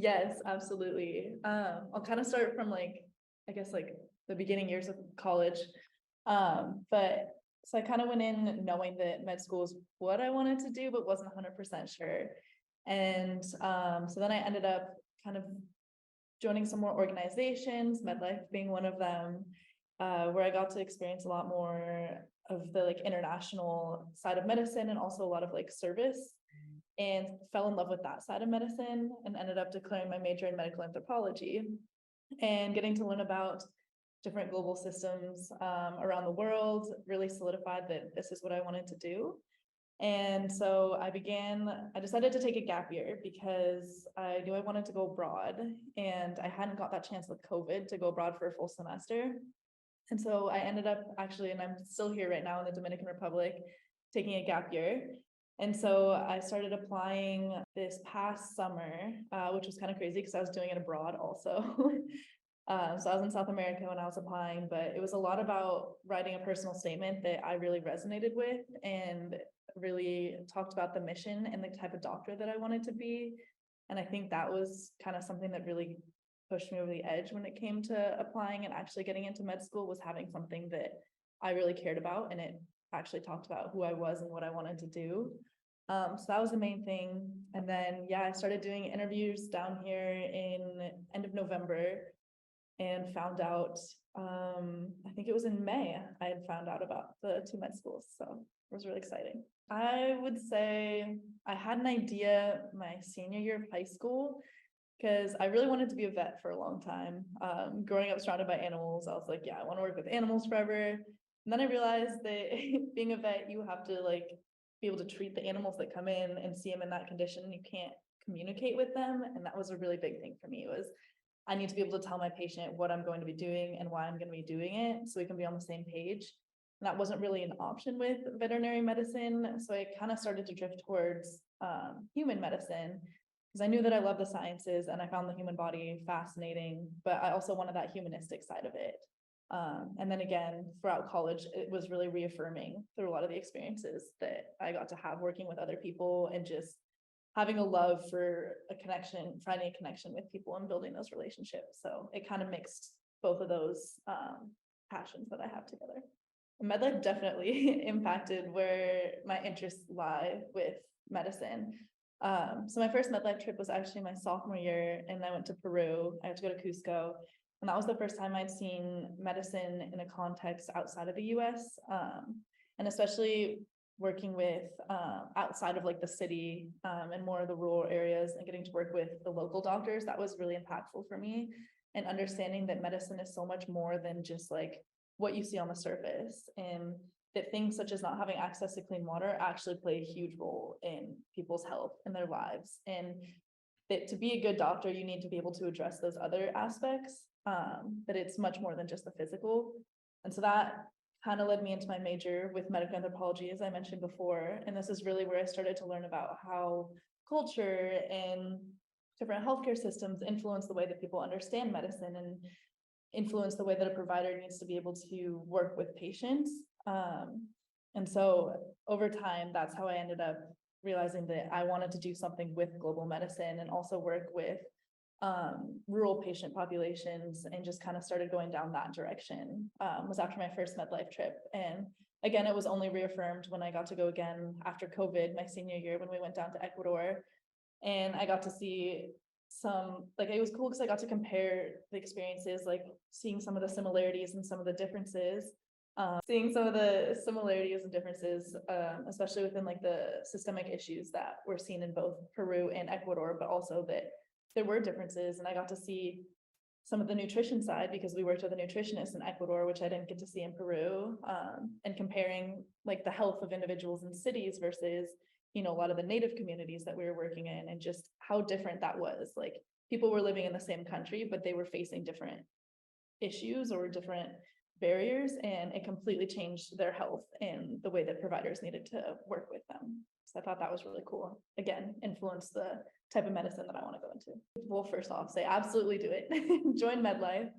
Yes, absolutely. I'll kind of start from I guess the beginning years of college. But so I kind of went in knowing that med school is what I wanted to do, but wasn't 100% sure. And so then I ended up kind of joining some more organizations, Medlife being one of them, where I got to experience a lot more of the international side of medicine and also a lot of service, and fell in love with that side of medicine and ended up declaring my major in medical anthropology and getting to learn about different global systems around the world really solidified that this is what I wanted to do. And so I decided to take a gap year because I knew I wanted to go abroad, and I hadn't got that chance with COVID to go abroad for a full semester. And so I ended up actually, and I'm still here right now in the Dominican Republic, taking a gap year. And so I started applying this past summer, which was kind of crazy because I was doing it abroad also. So I was in South America when I was applying, but it was a lot about writing a personal statement that I really resonated with and really talked about the mission and the type of doctor that I wanted to be. And I think that was kind of something that really pushed me over the edge when it came to applying and actually getting into med school, was having something that I really cared about, and it actually talked about who I was and what I wanted to do. So that was the main thing. And then, yeah, I started doing interviews down here in end of November and found out, I think it was in May, I had found out about the two med schools. So it was really exciting. I would say I had an idea my senior year of high school because I really wanted to be a vet for a long time. Growing up surrounded by animals, I was like, yeah, I want to work with animals forever. And then I realized that being a vet, you have to be able to treat the animals that come in and see them in that condition. You can't communicate with them. And that was a really big thing for me. It was, I need to be able to tell my patient what I'm going to be doing and why I'm going to be doing it so we can be on the same page. And that wasn't really an option with veterinary medicine. So I kind of started to drift towards human medicine because I knew that I love the sciences and I found the human body fascinating, but I also wanted that humanistic side of it. And then again, throughout college, it was really reaffirming through a lot of the experiences that I got to have working with other people and just having a love for a connection, finding a connection with people and building those relationships. So it kind of mixed both of those passions that I have together. Medlife definitely impacted where my interests lie with medicine. So my first Medlife trip was actually my sophomore year, and I went to Peru. I had to go to Cusco. And that was the first time I'd seen medicine in a context outside of the US. And especially working with outside of the city and more of the rural areas and getting to work with the local doctors, that was really impactful for me. And understanding that medicine is so much more than just what you see on the surface, and that things such as not having access to clean water actually play a huge role in people's health and their lives. And that to be a good doctor, you need to be able to address those other aspects, that it's much more than just the physical. And so that kind of led me into my major with medical anthropology, as I mentioned before. And this is really where I started to learn about how culture and different healthcare systems influence the way that people understand medicine and influence the way that a provider needs to be able to work with patients. And so over time, that's how I ended up realizing that I wanted to do something with global medicine and also work with rural patient populations, and just kind of started going down that direction. Was after my first Medlife trip. And again, it was only reaffirmed when I got to go again after COVID, my senior year, when we went down to Ecuador. And I got to see some, it was cool because I got to compare the experiences, seeing some of the similarities and some of the differences. Seeing some of the similarities and differences, especially within the systemic issues that were seen in both Peru and Ecuador, but also that there were differences. And I got to see some of the nutrition side because we worked with a nutritionist in Ecuador, which I didn't get to see in Peru, and comparing the health of individuals in cities versus, a lot of the native communities that we were working in, and just how different that was. People were living in the same country, but they were facing different issues or different barriers, and it completely changed their health and the way that providers needed to work with them. So I thought that was really cool. Again, influenced the type of medicine that I want to go into. Well, first off, say absolutely do it. Join Medlife.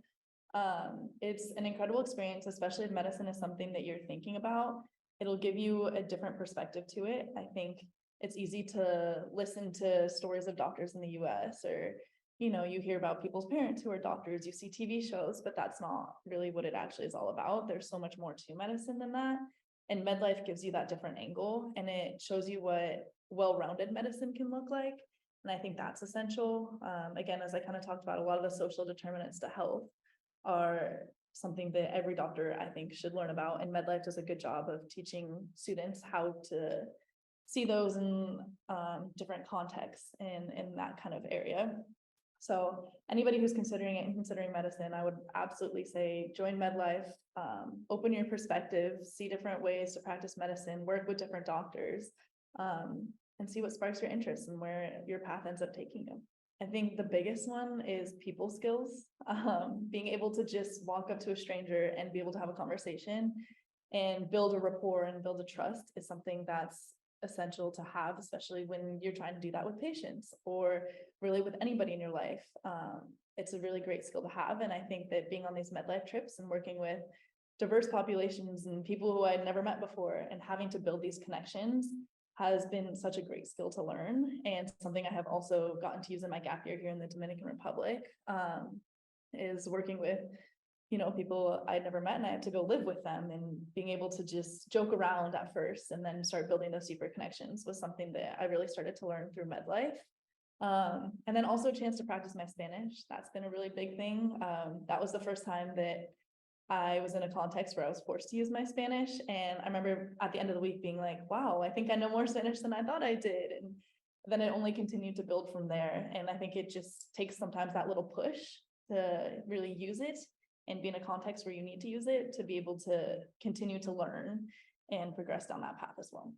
It's an incredible experience, especially if medicine is something that you're thinking about. It'll give you a different perspective to it. I think it's easy to listen to stories of doctors in the US or you hear about people's parents who are doctors, you see TV shows, but that's not really what it actually is all about. There's so much more to medicine than that. And Medlife gives you that different angle, and it shows you what well-rounded medicine can look like. And I think that's essential. Again, as I kind of talked about, a lot of the social determinants to health are something that every doctor, I think, should learn about. And Medlife does a good job of teaching students how to see those in different contexts in that kind of area. So anybody who's considering it and considering medicine, I would absolutely say join Medlife, open your perspective, see different ways to practice medicine, work with different doctors, and see what sparks your interest and where your path ends up taking you. I think the biggest one is people skills, being able to just walk up to a stranger and be able to have a conversation and build a rapport and build a trust is something that's essential to have, especially when you're trying to do that with patients or really with anybody in your life. It's a really great skill to have. And I think that being on these Medlife trips and working with diverse populations and people who I'd never met before and having to build these connections has been such a great skill to learn, and something I have also gotten to use in my gap year here in the Dominican Republic, is working with people I'd never met, and I had to go live with them, and being able to just joke around at first and then start building those deeper connections was something that I really started to learn through Medlife. And then also a chance to practice my Spanish. That's been a really big thing. That was the first time that I was in a context where I was forced to use my Spanish. And I remember at the end of the week being like, wow, I think I know more Spanish than I thought I did. And then it only continued to build from there. And I think it just takes sometimes that little push to really use it and be in a context where you need to use it to be able to continue to learn and progress down that path as well.